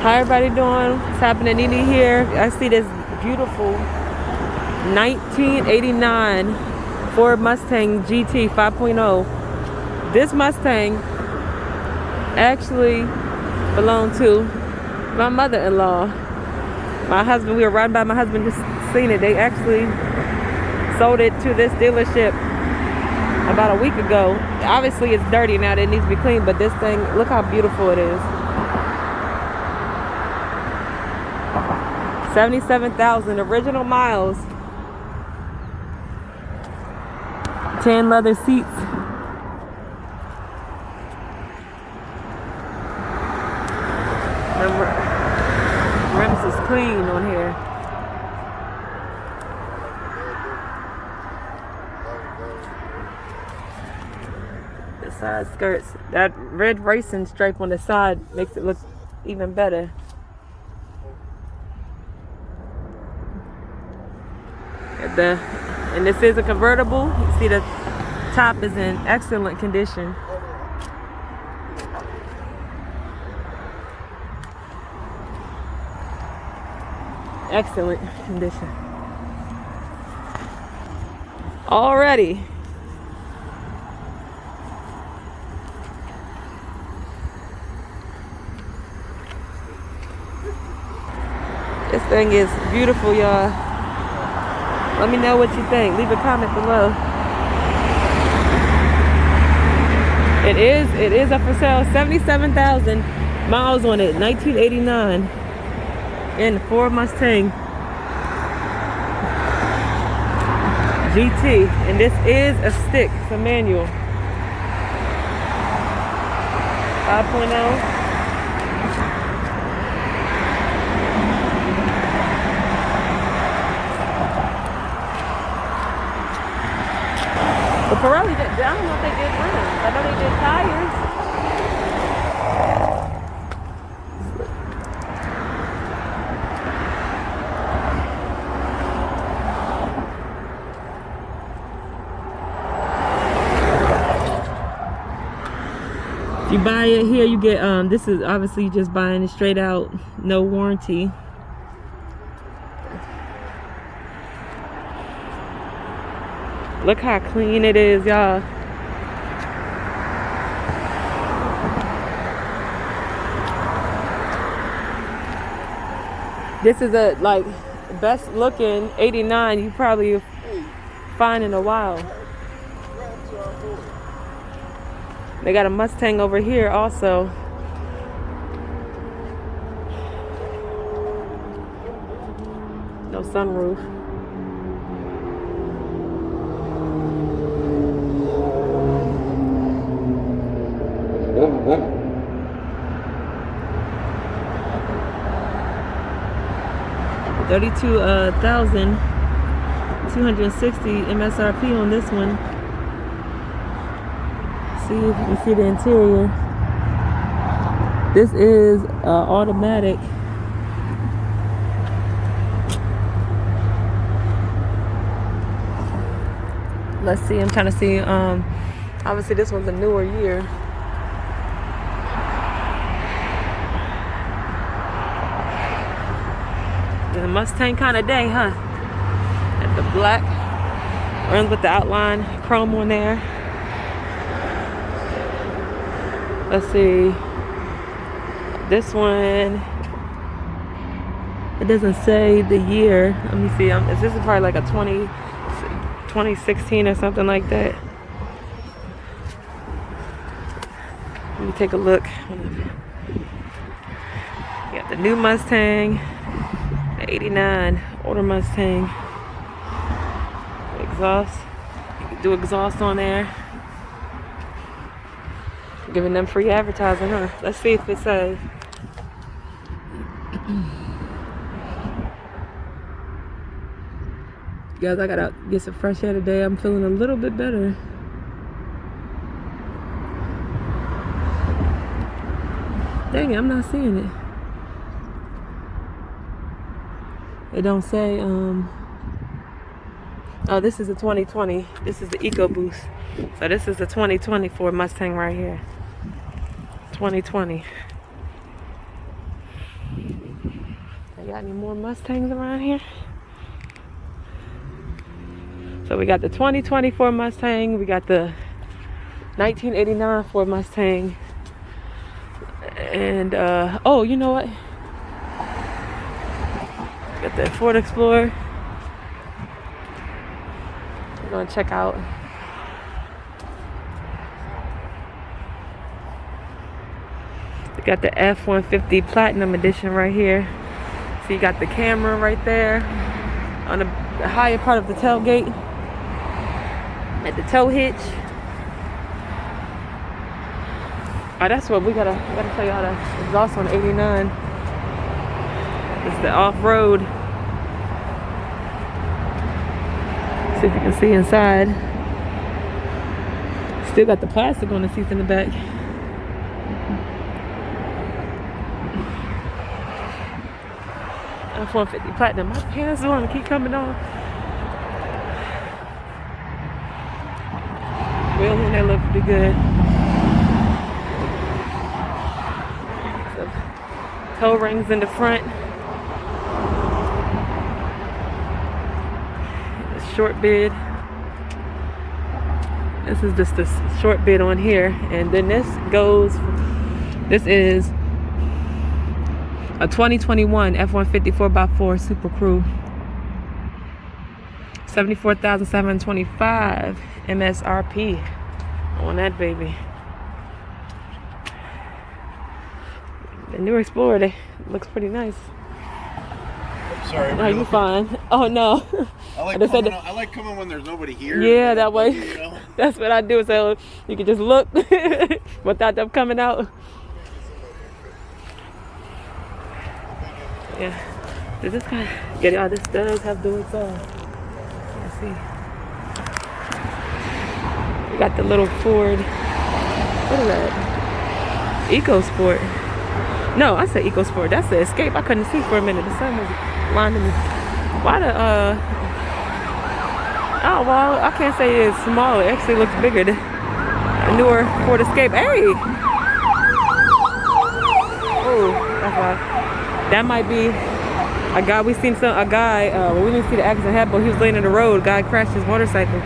How everybody doing? What's happening? Nene here. I see this beautiful 1989 Ford Mustang GT 5.0. This Mustang actually belonged to my mother-in-law. My husband, we were riding by, my husband just seen it. They actually sold it to this dealership about a week ago. Obviously it's dirty now, it needs to be cleaned, but this thing, look how beautiful it is. 77,000 original miles. 10 leather seats. The rims is clean on here. The side skirts. That red racing stripe on the side makes it look even better. And this is a convertible. You see the top is in excellent condition. Excellent condition. Already. This thing is beautiful, y'all. Let me know what you think. Leave a comment below. It is up for sale. 77,000 miles on it. 1989. In Ford Mustang GT. And this is a stick. It's a manual. 5.0. But Pirelli did, I don't know if they did rims. I know they did tires. If you buy it here, you get, this is obviously just buying it straight out, no warranty. Look how clean it is, y'all. This is a like best looking 89 you probably find in a while. They got a Mustang over here also. No sunroof. $32,260 MSRP on this one. See if you can see the interior. This is automatic. Let's see. I'm trying to see. Obviously, this one's a newer year. The Mustang kind of day, huh? At the black rims with the outline chrome on there. Let's see. This one, it doesn't say the year. Let me see. This is probably like a 2016 or something like that. Let me take a look. You got the new Mustang. 89 older Mustang. Exhaust. You can do exhaust on there. Giving them free advertising, huh? Let's see if it says. Guys, I gotta get some fresh air today. I'm feeling a little bit better. Dang it, I'm not seeing it. It don't say, oh, this is a 2020. This is the EcoBoost. So this is the 2020 Ford Mustang right here. 2020. got any more Mustangs around here? So we got the 2024 Mustang, we got the 1989 Ford Mustang, and oh, you know what? Got the Ford Explorer. We're gonna check out. We got the F-150 Platinum Edition right here. So you got the camera right there on the higher part of the tailgate. At the tow hitch. Oh, that's what we gotta show y'all the exhaust on 89. It's the off-road. See if you can see inside. Still got the plastic on the seats in the back. F-150 Platinum. My pants want to keep coming on. Wheels in there look pretty good. So, toe rings in the front. The short bed. This is just the short bed on here, and then this is a 2021 F-150 4x4 Super Crew. 74,725 MSRP on that baby. The new Explorer, they looks pretty nice. Sorry. No, you fine. Oh no. I like coming when there's nobody here. Yeah, that way. You know? That's what I do. So you can just look without them coming out. Yeah. Does this kind of get it? This does have dual exhaust. Let's see. We got the little Ford. What is that? EcoSport. No, I said EcoSport. That's the Escape. I couldn't see for a minute. The sun was blinding me. Why the oh well, I can't say it's small. It actually looks bigger. The newer Ford Escape. Hey. Oh, that's why. That might be a guy. We seen a guy. We didn't see the accident happen, but he was laying in the road. Guy crashed his motorcycle.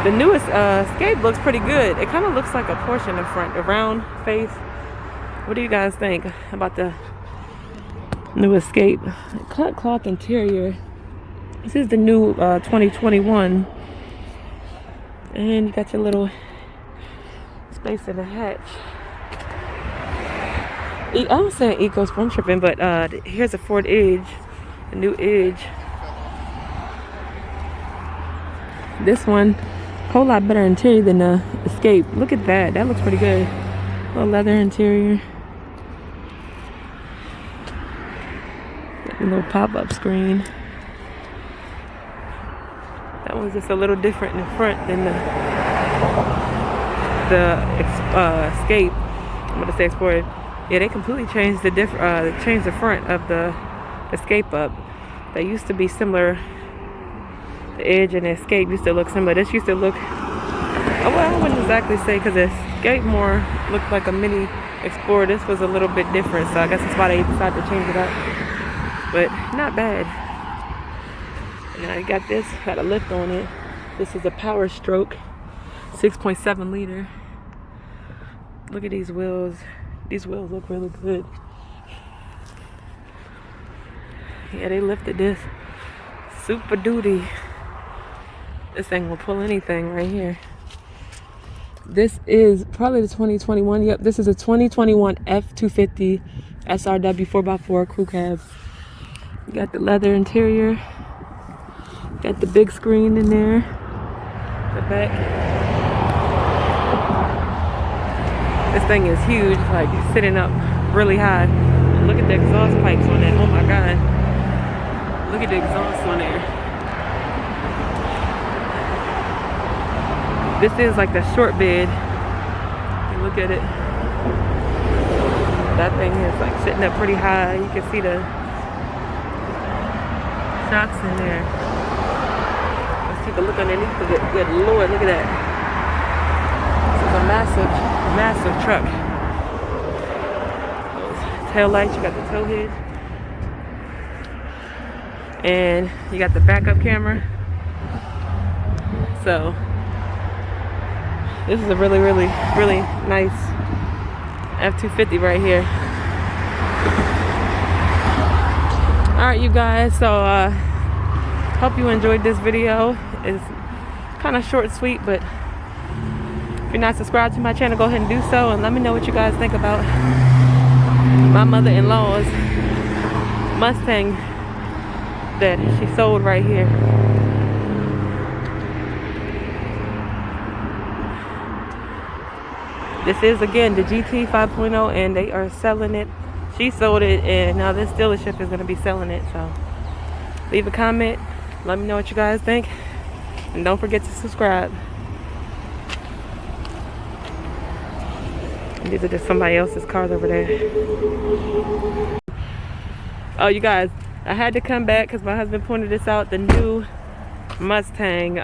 The newest Escape looks pretty good. It kind of looks like a Porsche in the front, the round face. What do you guys think about the new Escape? Cloth interior. This is the new 2021, and you got your little space in the hatch. I'm saying EcoSport, I'm tripping, but here's a Ford Edge, a new Edge. This one, a whole lot better interior than the Escape. Look at that, that looks pretty good. A little leather interior. A little pop-up screen. That one's just a little different in the front than the Escape. I'm gonna say Explorer. Yeah, they completely changed the front of the Escape up. They used to be similar. The Edge and the Escape used to look similar. This used to look, oh, well, I wouldn't exactly say, because the Escape more looked like a mini Explorer. This was a little bit different, so I guess that's why they decided to change it up. But not bad. Now you got this, got a lift on it. This is a Power Stroke, 6.7 liter. Look at these wheels. These wheels look really good. Yeah, they lifted this. Super duty. This thing will pull anything right here. This is probably the 2021. Yep, this is a 2021 F-250 SRW 4x4 crew cab. You got the leather interior. Got the big screen in there. The back. This thing is huge, like sitting up really high. And look at the exhaust pipes on that. Oh my God. Look at the exhaust on there. This is like the short bed. Look at it. That thing is like sitting up pretty high. You can see the shocks in there. Let's take a look underneath of it. Good Lord, look at that. This is a massive, massive truck. Tail lights, you got the tow hitch. and you got the backup camera. So this is a really nice F-250 right here. All right, you guys, so hope you enjoyed this video. It's kind of short and sweet, but if you're not subscribed to my channel, go ahead and do so, and let me know what you guys think about my mother-in-law's Mustang that she sold right here. This is, again, the GT 5.0, and they are selling it. She sold it, and now this dealership is going to be selling it. So leave a comment, let me know what you guys think, and don't forget to subscribe. These are just somebody else's cars over there. Oh, you guys, I had to come back because my husband pointed this out, the new Mustang,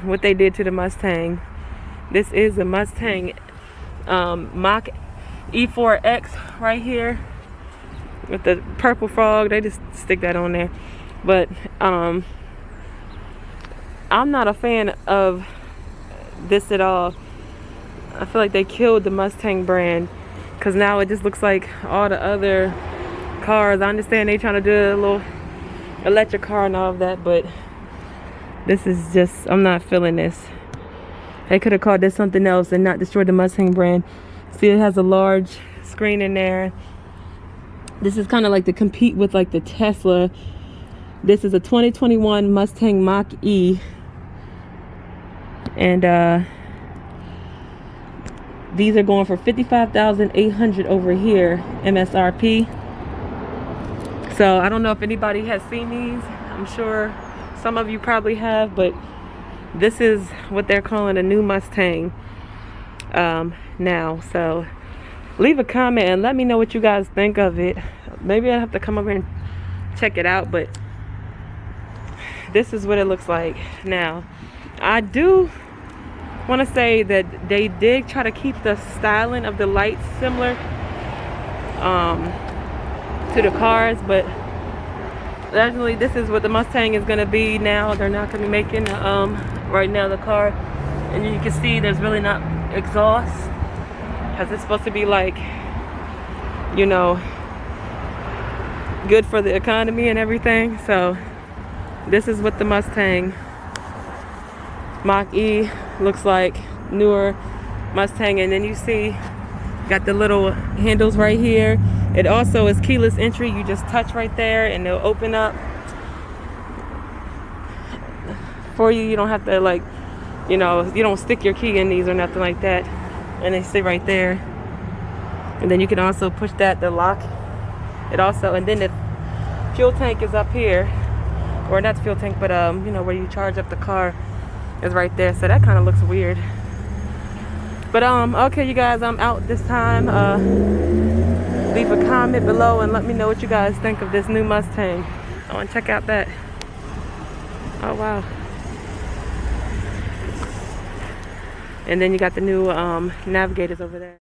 what they did to the Mustang. This is the Mustang Mach-E 4X right here with the purple frog. They just stick that on there. But I'm not a fan of this at all. I feel like they killed the Mustang brand, because now it just looks like all the other cars. I understand they trying to do a little electric car and all of that, but this is just, I'm not feeling this. They could have called this something else and not destroyed the Mustang brand. See, it has a large screen in there. This is kind of like to compete with like the Tesla. This is a 2021 Mustang Mach-E, and these are going for $55,800 over here, MSRP. So I don't know if anybody has seen these. I'm sure some of you probably have, but this is what they're calling a new Mustang now. So leave a comment and let me know what you guys think of it. Maybe I'll have to come over and check it out, but this is what it looks like now. I do want to say that they did try to keep the styling of the lights similar to the cars, but definitely this is what the Mustang is going to be now. They're not going to be making right now the car, and you can see there's really not exhaust, because it's supposed to be like, you know, good for the economy and everything. So this is what the Mustang Mach-E looks like, newer Mustang. And then you see got the little handles right here. It also is keyless entry. You just touch right there and they'll open up for you. You don't have to, like, you know, you don't stick your key in these or nothing like that. And they sit right there. And then you can also push that to lock it also. And then the fuel tank is up here, or not the fuel tank, but you know, where you charge up the car is right there. So that kind of looks weird. But okay, you guys, I'm out this time. Leave a comment below and let me know what you guys think of this new Mustang. I want to check out that. Oh wow. And then you got the new navigators over there.